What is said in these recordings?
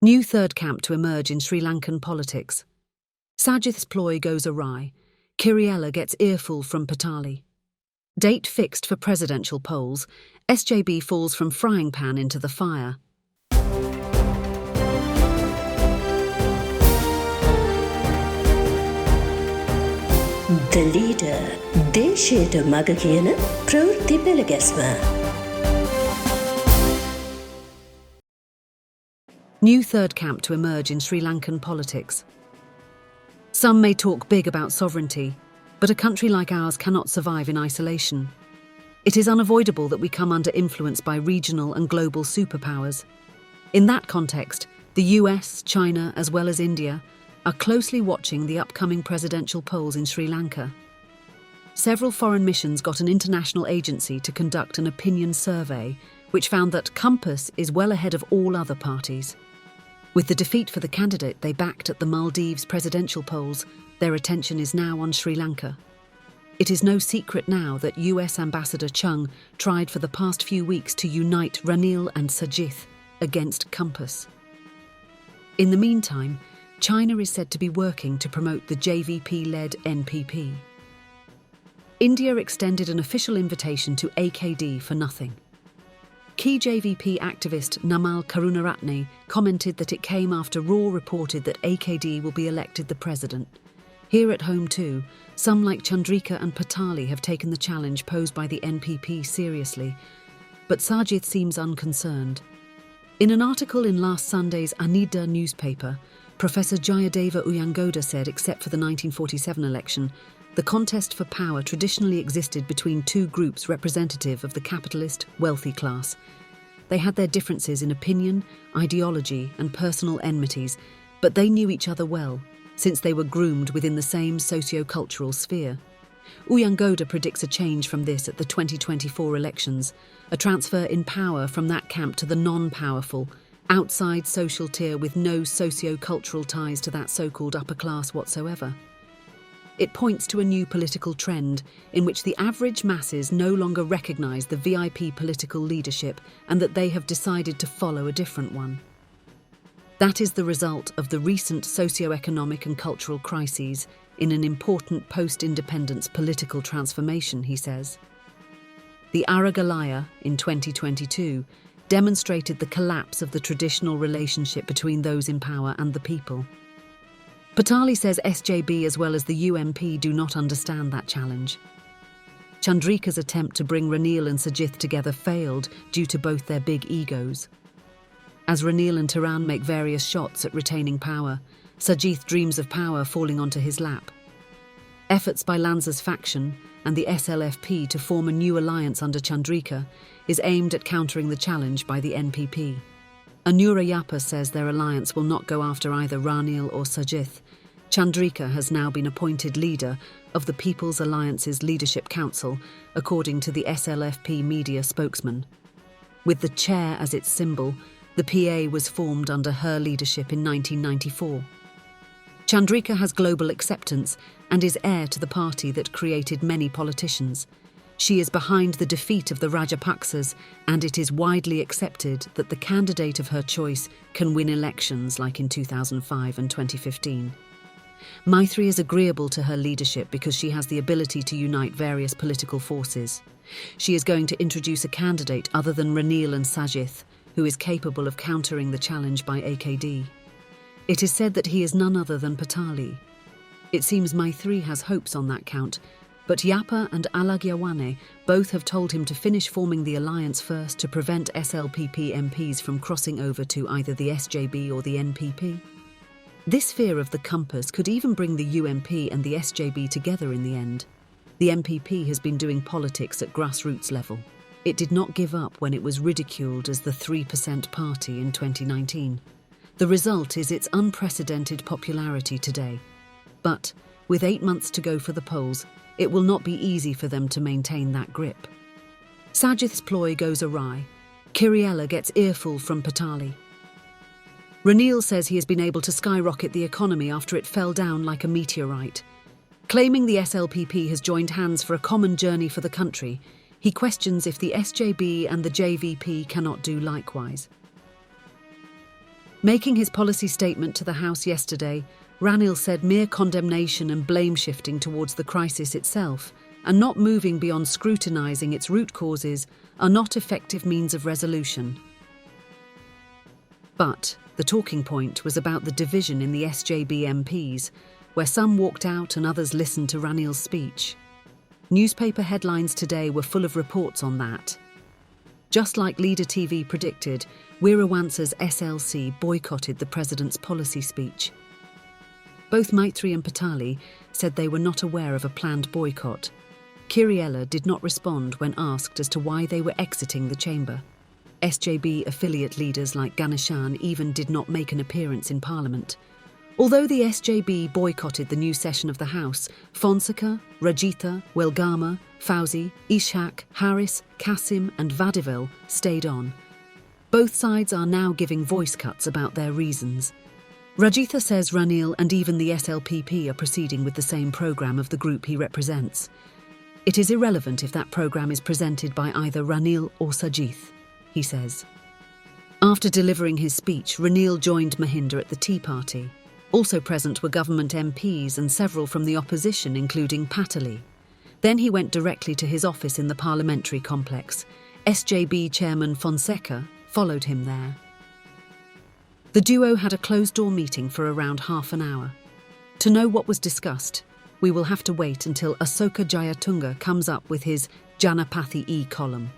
New third camp to emerge in Sri Lankan politics. Sajith's ploy goes awry. Kiriella gets earful from Patali. Date fixed for presidential polls. SJB falls from frying pan into the fire. The leader, දේශයට මග කියන ප්‍රවෘත්ති පෙළගැස්ම. New third camp to emerge in Sri Lankan politics. Some may talk big about sovereignty, but a country like ours cannot survive in isolation. It is unavoidable that we come under influence by regional and global superpowers. In that context, the US, China, as well as India, are closely watching the upcoming presidential polls in Sri Lanka. Several foreign missions got an international agency to conduct an opinion survey, which found that Compass is well ahead of all other parties. With the defeat for the candidate they backed at the Maldives presidential polls, their attention is now on Sri Lanka. It is no secret now that US Ambassador Chung tried for the past few weeks to unite Ranil and Sajith against Compass. In the meantime, China is said to be working to promote the JVP-led NPP. India extended an official invitation to AKD for nothing. Key JVP activist Namal Karunaratne commented that it came after RAW reported that AKD will be elected the president. Here at home too, some like Chandrika and Patali have taken the challenge posed by the NPP seriously, but Sajith seems unconcerned. In an article in last Sunday's Anida newspaper, Professor Jayadeva Uyangoda said except for the 1947 election, the contest for power traditionally existed between two groups representative of the capitalist, wealthy class. They had their differences in opinion, ideology, and personal enmities, but they knew each other well, since they were groomed within the same socio-cultural sphere. Uyangoda predicts a change from this at the 2024 elections, a transfer in power from that camp to the non-powerful, outside social tier with no socio-cultural ties to that so-called upper class whatsoever. It points to a new political trend in which the average masses no longer recognise the VIP political leadership and that they have decided to follow a different one. That is the result of the recent socio-economic and cultural crises in an important post-independence political transformation, he says. The Aragalaya in 2022 demonstrated the collapse of the traditional relationship between those in power and the people. Patali says SJB as well as the UMP do not understand that challenge. Chandrika's attempt to bring Ranil and Sajith together failed due to both their big egos. As Ranil and Tehran make various shots at retaining power, Sajith dreams of power falling onto his lap. Efforts by Lanza's faction and the SLFP to form a new alliance under Chandrika is aimed at countering the challenge by the NPP. Anura Yapa says their alliance will not go after either Ranil or Sajith. Chandrika has now been appointed leader of the People's Alliance's Leadership Council, according to the SLFP media spokesman. With the chair as its symbol, the PA was formed under her leadership in 1994. Chandrika has global acceptance and is heir to the party that created many politicians. She is behind the defeat of the Rajapaksas, and it is widely accepted that the candidate of her choice can win elections like in 2005 and 2015. Maithri is agreeable to her leadership because she has the ability to unite various political forces. She is going to introduce a candidate other than Ranil and Sajith, who is capable of countering the challenge by AKD. It is said that he is none other than Patali. It seems Maithri has hopes on that count, but Yapa and Alagyawane both have told him to finish forming the alliance first to prevent SLPP MPs from crossing over to either the SJB or the NPP. This fear of the compass could even bring the UMP and the SJB together in the end. The MPP has been doing politics at grassroots level. It did not give up when it was ridiculed as the 3% party in 2019. The result is its unprecedented popularity today. But, with 8 months to go for the polls, it will not be easy for them to maintain that grip. Sajith's ploy goes awry. Kiriella gets earful from Patali. Ranil says he has been able to skyrocket the economy after it fell down like a meteorite. Claiming the SLPP has joined hands for a common journey for the country, he questions if the SJB and the JVP cannot do likewise. Making his policy statement to the House yesterday, Ranil said mere condemnation and blame shifting towards the crisis itself and not moving beyond scrutinising its root causes are not effective means of resolution. But the talking point was about the division in the SJB MPs, where some walked out and others listened to Ranil's speech. Newspaper headlines today were full of reports on that. Just like Leader TV predicted, Weerawansa's SLC boycotted the president's policy speech. Both Maitri and Patali said they were not aware of a planned boycott. Kiriella did not respond when asked as to why they were exiting the chamber. SJB affiliate leaders like Ganeshan even did not make an appearance in Parliament. Although the SJB boycotted the new session of the House, Fonseca, Rajitha, Welgama, Fauzi, Ishak, Harris, Kasim and Vadivil stayed on. Both sides are now giving voice cuts about their reasons. Rajitha says Ranil and even the SLPP are proceeding with the same programme of the group he represents. It is irrelevant if that programme is presented by either Ranil or Sajith, he says. After delivering his speech, Ranil joined Mahinda at the tea party. Also present were government MPs and several from the opposition, including Patali. Then he went directly to his office in the parliamentary complex. SJB chairman Fonseca followed him there. The duo had a closed-door meeting for around half an hour. To know what was discussed, we will have to wait until Asoka Jayatunga comes up with his Janapathy column.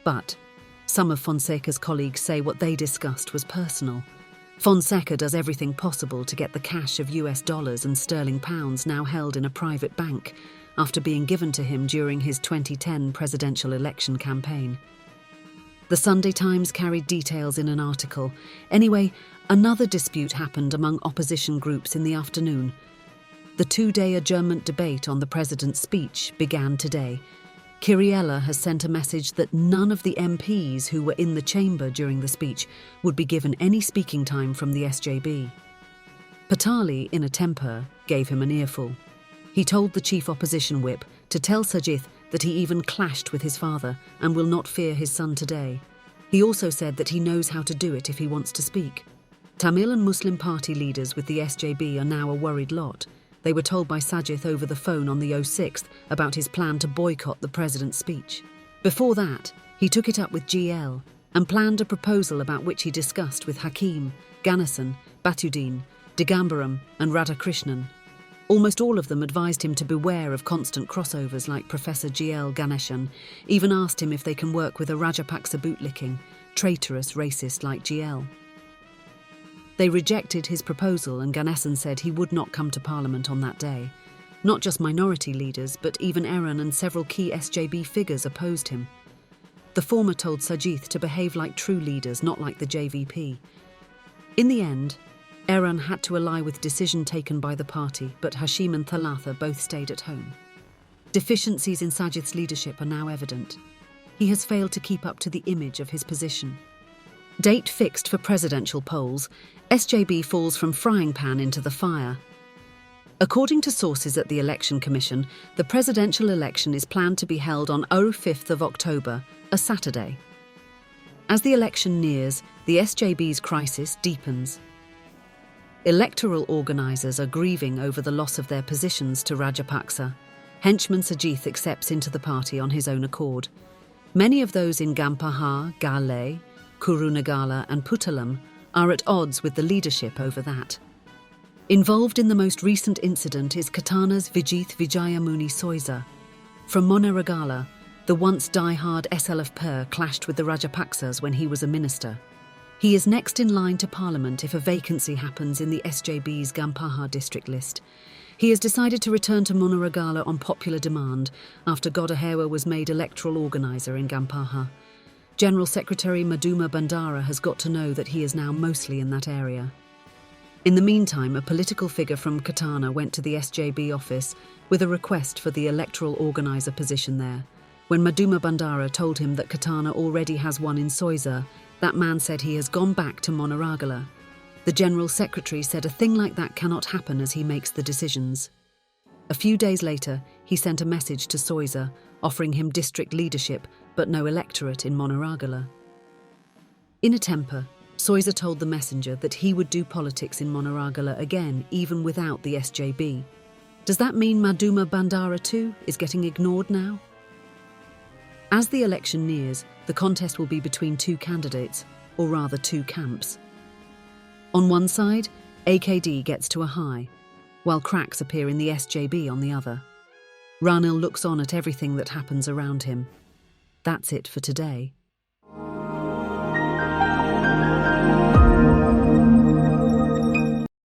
But some of Fonseca's colleagues say what they discussed was personal. Fonseca does everything possible to get the cash of US dollars and sterling pounds now held in a private bank after being given to him during his 2010 presidential election campaign. The Sunday Times carried details in an article. Anyway, another dispute happened among opposition groups in the afternoon. The two-day adjournment debate on the president's speech began today. Kiriella has sent a message that none of the MPs who were in the chamber during the speech would be given any speaking time from the SJB. Patali, in a temper, gave him an earful. He told the chief opposition whip to tell Sajith that he even clashed with his father and will not fear his son today. He also said that he knows how to do it if he wants to speak. Tamil and Muslim party leaders with the SJB are now a worried lot. They were told by Sajith over the phone on the 06th about his plan to boycott the president's speech. Before that, he took it up with GL and planned a proposal about which he discussed with Hakim, Ganesan, Batuddin, Digambaram and Radhakrishnan. Almost all of them advised him to beware of constant crossovers like Professor GL Ganeshan, even asked him if they can work with a Rajapaksa bootlicking, traitorous racist like GL. They rejected his proposal and Ganesan said he would not come to Parliament on that day. Not just minority leaders, but even Aaron and several key SJB figures opposed him. The former told Sajith to behave like true leaders, not like the JVP. In the end, Aaron had to ally with decision taken by the party, but Hashim and Thalatha both stayed at home. Deficiencies in Sajith's leadership are now evident. He has failed to keep up to the image of his position. Date fixed for presidential polls, SJB falls from frying pan into the fire. According to sources at the Election Commission, the presidential election is planned to be held on 5th of October, a Saturday. As the election nears, the SJB's crisis deepens. Electoral organisers are grieving over the loss of their positions to Rajapaksa. Henchman Sajith accepts into the party on his own accord. Many of those in Gampaha, Gale, Kurunagala and Puttalam are at odds with the leadership over that. Involved in the most recent incident is Katana's Vijith Vijayamuni Soiza. From Monaragala, the once die-hard SLF clashed with the Rajapaksas when he was a minister. He is next in line to Parliament if a vacancy happens in the SJB's Gampaha district list. He has decided to return to Monaragala on popular demand after Godahewa was made electoral organiser in Gampaha. General Secretary Madhuma Bandara has got to know that he is now mostly in that area. In the meantime, a political figure from Katana went to the SJB office with a request for the electoral organiser position there. When Madhuma Bandara told him that Katana already has one in Soiza, that man said he has gone back to Monaragala. The General Secretary said a thing like that cannot happen as he makes the decisions. A few days later, he sent a message to Soiza, offering him district leadership but no electorate in Monaragala. In a temper, Soysa told the messenger that he would do politics in Monaragala again, even without the SJB. Does that mean Maduma Bandara too is getting ignored now? As the election nears, the contest will be between two candidates, or rather two camps. On one side, AKD gets to a high, while cracks appear in the SJB on the other. Ranil looks on at everything that happens around him. That's it for today.